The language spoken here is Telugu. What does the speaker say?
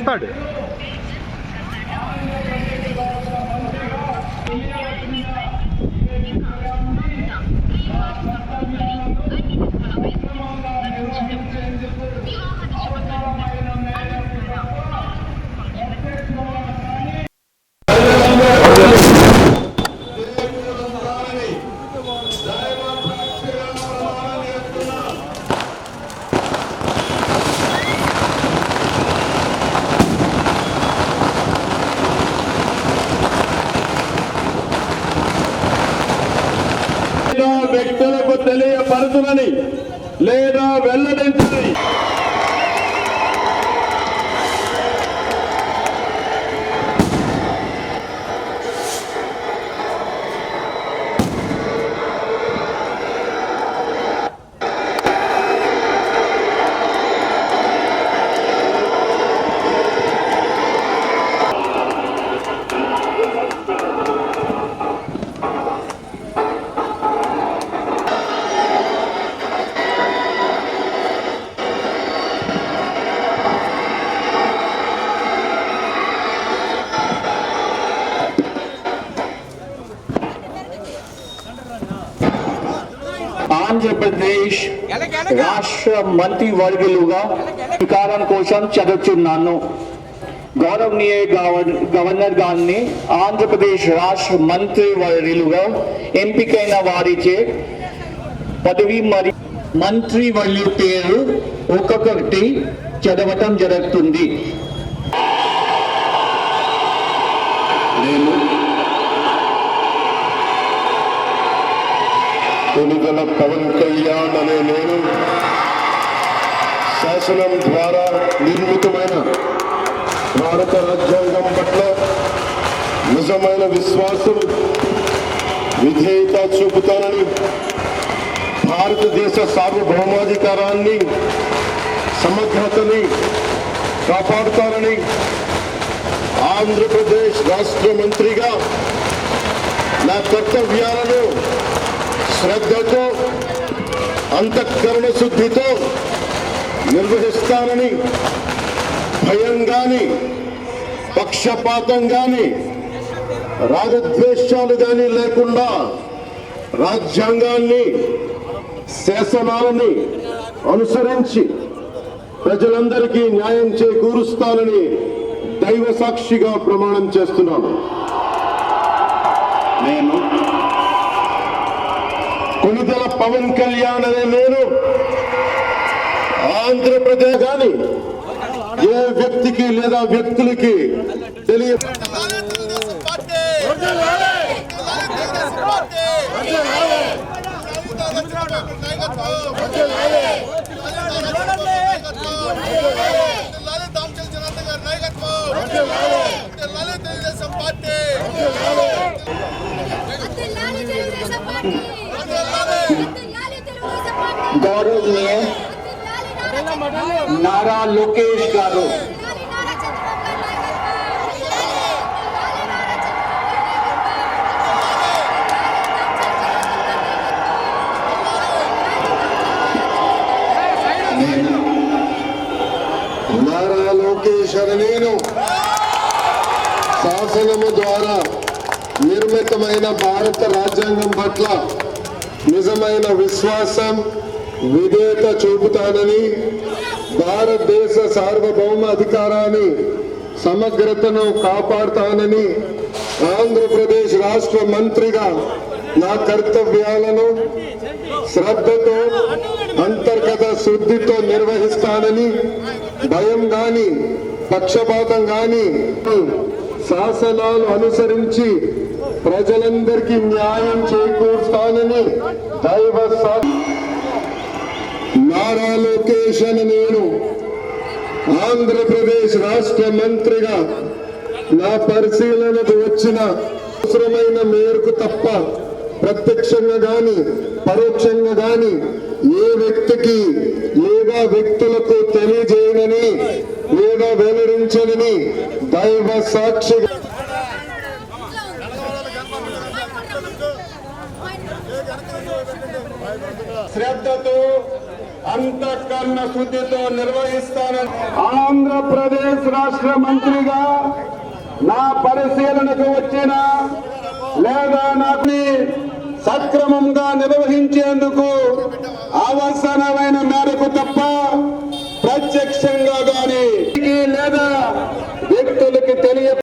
వస్తాడు. వ్యక్తులకు తెలియపరచునని లేదా వెల్లడించని ఆంధ్రప్రదేశ్ రాష్ట్ర మంత్రివర్గులుగా అధికారం కోసం చదువుతున్నాను. గౌరవనీయ గవర్నర్ గారిని ఆంధ్రప్రదేశ్ రాష్ట్ర మంత్రివర్యులుగా ఎంపికైన వారిచే పదవి మరియు మంత్రివర్యుల పేరు ఒక్కొక్కటి చదవటం జరుగుతుంది. కొనిదెల పవన్ కళ్యాణ్ అనే నేను శాసనం ద్వారా నిర్మితమైన భారత రాజ్యాంగం పట్ల నిజమైన విశ్వాసం విధేయత చూపుతానని, భారతదేశ సార్వభౌమాధికారాన్ని సమగ్రతని కాపాడుతానని, ఆంధ్రప్రదేశ్ రాష్ట్ర మంత్రిగా నా కర్తవ్యాలను శ్రద్ధతో అంతఃకరణ శుద్ధితో నిర్వహిస్తానని, భయం గాని పక్షపాతం గాని రాగద్వేషాలు గాని లేకుండా రాజ్యాంగాన్ని శాసనాలని అనుసరించి ప్రజలందరికీ న్యాయం చేకూరుస్తానని దైవ సాక్షిగా ప్రమాణం చేస్తున్నాను. నేను కొనిదెల పవన్ కళ్యాణ్ అనే నేను ఆంధ్రప్రదేశ్ గాని ఏ వ్యక్తికి లేదా వ్యక్తులకి తెలియ గౌరవనీయ నారా లోకేష్ గారు నారా లోకేష్ అని నేను శాసనము ద్వారా నిర్మితమైన భారత రాజ్యాంగం పట్ల నిజమైన విశ్వాసం విధేయత చూపుతానని, భారతదేశ సార్వభౌమ అధికారాన్ని సమగ్రతను కాపాడుతానని, ఆంధ్రప్రదేశ్ రాష్ట్ర మంత్రిగా నా కర్తవ్యాలను శ్రద్ధతో అంతర్గత శుద్ధితో నిర్వహిస్తానని, భయం గాని పక్షపాతం గాని శాసనాలు అనుసరించి ప్రజలందరికీ న్యాయం చేకూరుస్తానని దైవ నారా లోకేష్ అని నేను ఆంధ్రప్రదేశ్ రాష్ట్ర మంత్రిగా నా పరిశీలనకు వచ్చిన అవసరమైన మేరకు తప్ప ప్రత్యక్షంగా గాని పరోక్షంగా గాని ఏ వ్యక్తికి లేదా వ్యక్తులకు తెలియజేయనని లేదా వెల్లడించనని దైవ సాక్షిగా శ్రద్ధతో అంతఃకరణ శుద్ధితో నిర్వహిస్తానని ఆంధ్రప్రదేశ్ రాష్ట్ర మంత్రిగా నా పరిశీలనకు వచ్చిన లేదా నాకు సక్రమంగా నిర్వహించేందుకు